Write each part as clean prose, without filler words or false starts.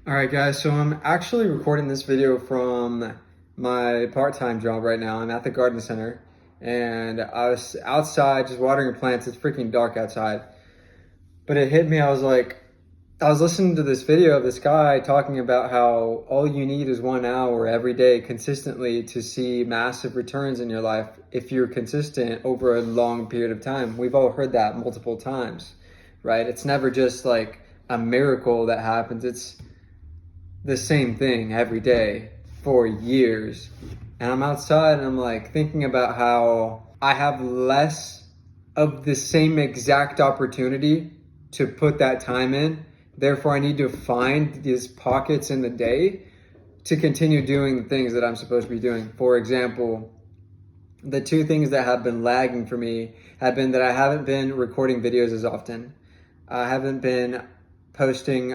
All right, guys, so I'm actually recording this video from my part-time job right now. I'm at the garden center and I was outside just watering plants. It's freaking dark outside. But it hit me, I was listening to this video of this guy talking about how all you need is 1 hour every day consistently to see massive returns in your life if you're consistent over a long period of time. We've all heard that multiple times, right? It's never just like a miracle that happens. It's the same thing every day for years. And I'm outside and I'm like thinking about how I have less of the same exact opportunity to put that time in. Therefore, I need to find these pockets in the day to continue doing the things that I'm supposed to be doing. For example, the two things that have been lagging for me have been that I haven't been recording videos as often. I haven't been posting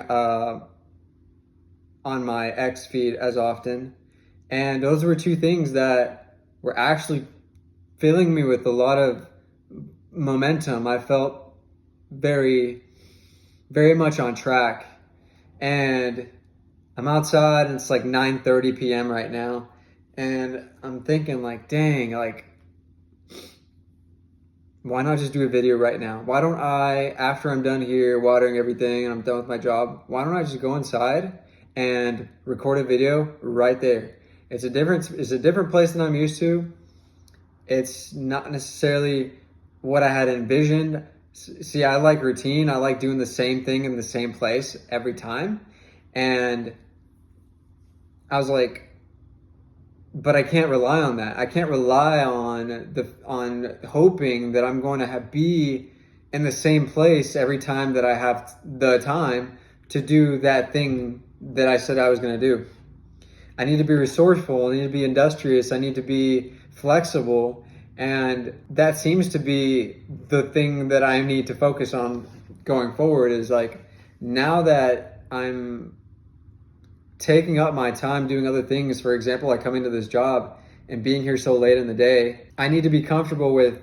on my X feed as often. And those were two things that were actually filling me with a lot of momentum. I felt very, very much on track. And I'm outside and it's like 9:30 p.m. right now. And I'm thinking like, dang, like, why not just do a video right now? Why don't I, after I'm done here watering everything and I'm done with my job, why don't I just go inside and record a video right there? It's a different place than I'm used to. It's not necessarily what I had envisioned. See, I like routine. I like doing the same thing in the same place every time. And I was like, but I can't rely on that. I can't rely on hoping that I'm going to be in the same place every time that I have the time to do that thing that I said I was going to do. I need to be resourceful. I need to be industrious. I need to be flexible. And that seems to be the thing that I need to focus on going forward, is like, now that I'm taking up my time doing other things, for example, like coming to this job and being here so late in the day, I need to be comfortable with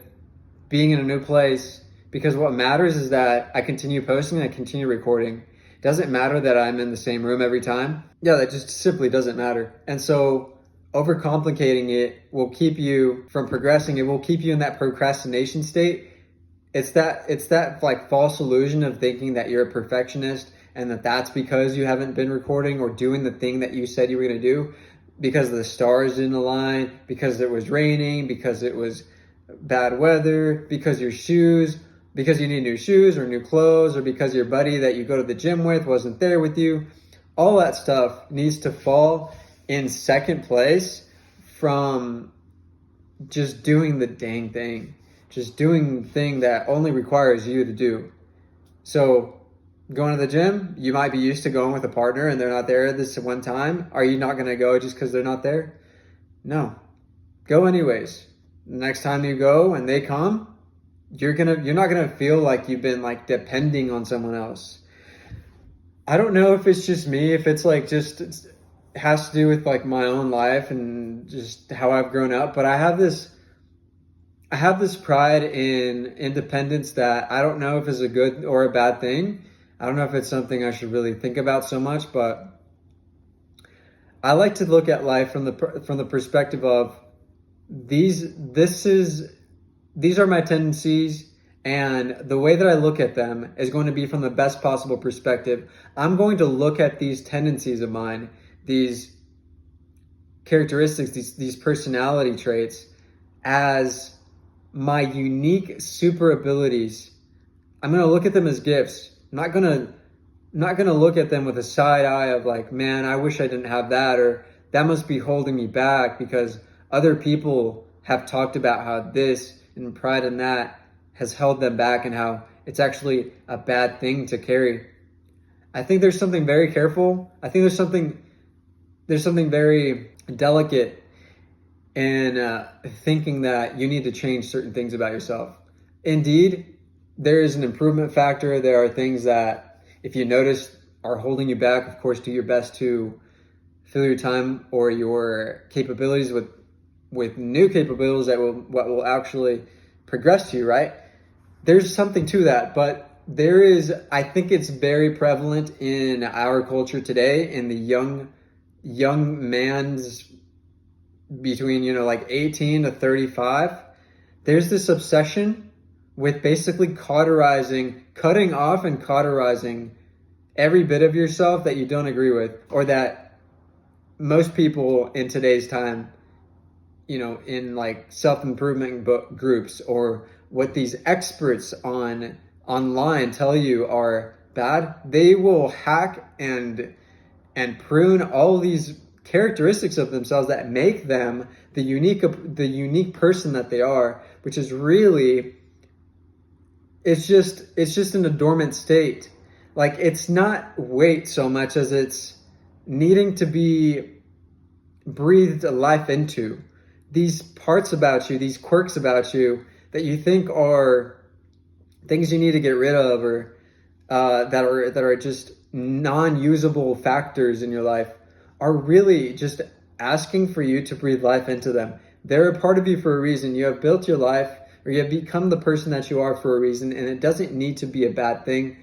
being in a new place, because what matters is that I continue posting, I continue recording. It doesn't matter that I'm in the same room every time. Yeah, that just simply doesn't matter. And so overcomplicating it will keep you from progressing. It will keep you in that procrastination state. It's that like false illusion of thinking that you're a perfectionist and that's because you haven't been recording or doing the thing that you said you were going to do because the stars didn't align, because it was raining, because it was bad weather, because because you need new shoes or new clothes, or because your buddy that you go to the gym with wasn't there with you. All that stuff needs to fall in second place from just doing the dang thing, just doing the thing that only requires you to do. So going to the gym, you might be used to going with a partner and they're not there this one time. Are you not going to go just because they're not there? No. Go anyways. Next time you go and they come, you're not gonna feel like you've been like depending on someone else. I don't know if it's just me, if it's like just it has to do with like my own life and just how I've grown up, but I have this pride in independence that I don't know if it's a good or a bad thing. I don't know if it's something I should really think about so much, but I like to look at life from the perspective of these are my tendencies, and the way that I look at them is going to be from the best possible perspective. I'm going to look at these tendencies of mine, these characteristics, these personality traits, as my unique super abilities. I'm going to look at them as gifts. I'm not going to look at them with a side eye of like, man, I wish I didn't have that, or that must be holding me back because other people have talked about how this and pride in that has held them back and how it's actually a bad thing to carry. I think there's something very careful. I think there's something very delicate in thinking that you need to change certain things about yourself. Indeed, there is an improvement factor. There are things that, if you notice, are holding you back. Of course, do your best to fill your time or your capabilities with new capabilities that will actually progress you, right? There's something to that, but I think it's very prevalent in our culture today, in the young man's between, like 18 to 35. There's this obsession with basically cutting off and cauterizing every bit of yourself that you don't agree with, or that most people in today's time, in like self-improvement book groups, or what these experts online tell you are bad, they will hack and prune all these characteristics of themselves that make them the unique person that they are, which is really, it's just in a dormant state. Like, it's not weight so much as it's needing to be breathed life into. These parts about you, these quirks about you that you think are things you need to get rid of, or that are just non-usable factors in your life, are really just asking for you to breathe life into them. They're a part of you for a reason. You have built your life, or you have become the person that you are for a reason, and it doesn't need to be a bad thing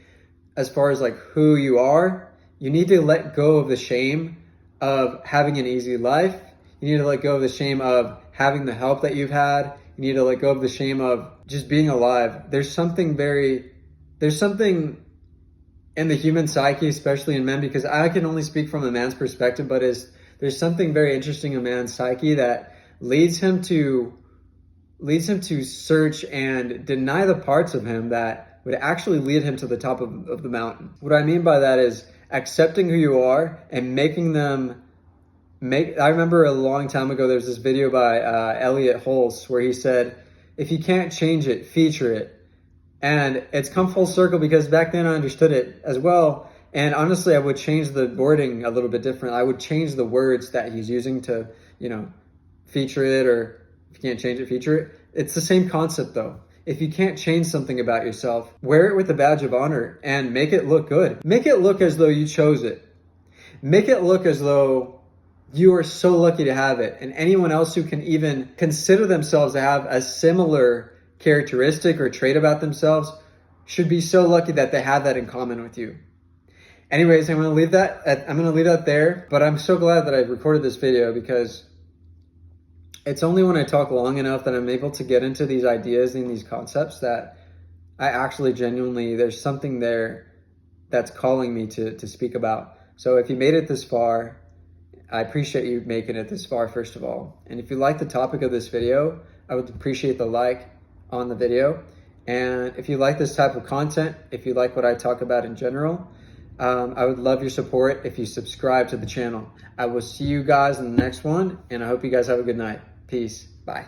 as far as like who you are. You need to let go of the shame of having an easy life. You need to let go of the shame of having the help that you've had. You need to let go of the shame of just being alive. There's something in the human psyche, especially in men, because I can only speak from a man's perspective, but there's something very interesting in a man's psyche that leads him to search and deny the parts of him that would actually lead him to the top of the mountain. What I mean by that is accepting who you are and I remember a long time ago, there was this video by Elliot Hulse where he said, if you can't change it, feature it. And it's come full circle, because back then I understood it as well. And honestly, I would change the wording a little bit different. I would change the words that he's using to, feature it, or if you can't change it, feature it. It's the same concept though. If you can't change something about yourself, wear it with a badge of honor and make it look good. Make it look as though you chose it. Make it look as though you are so lucky to have it. And anyone else who can even consider themselves to have a similar characteristic or trait about themselves should be so lucky that they have that in common with you. Anyways, I'm going to leave that there, but I'm so glad that I recorded this video, because it's only when I talk long enough that I'm able to get into these ideas and these concepts that I actually genuinely, there's something there that's calling me to speak about. So if you made it this far, I appreciate you making it this far, first of all. And if you like the topic of this video, I would appreciate the like on the video. And if you like this type of content, if you like what I talk about in general, I would love your support if you subscribe to the channel. I will see you guys in the next one, and I hope you guys have a good night. Peace. Bye.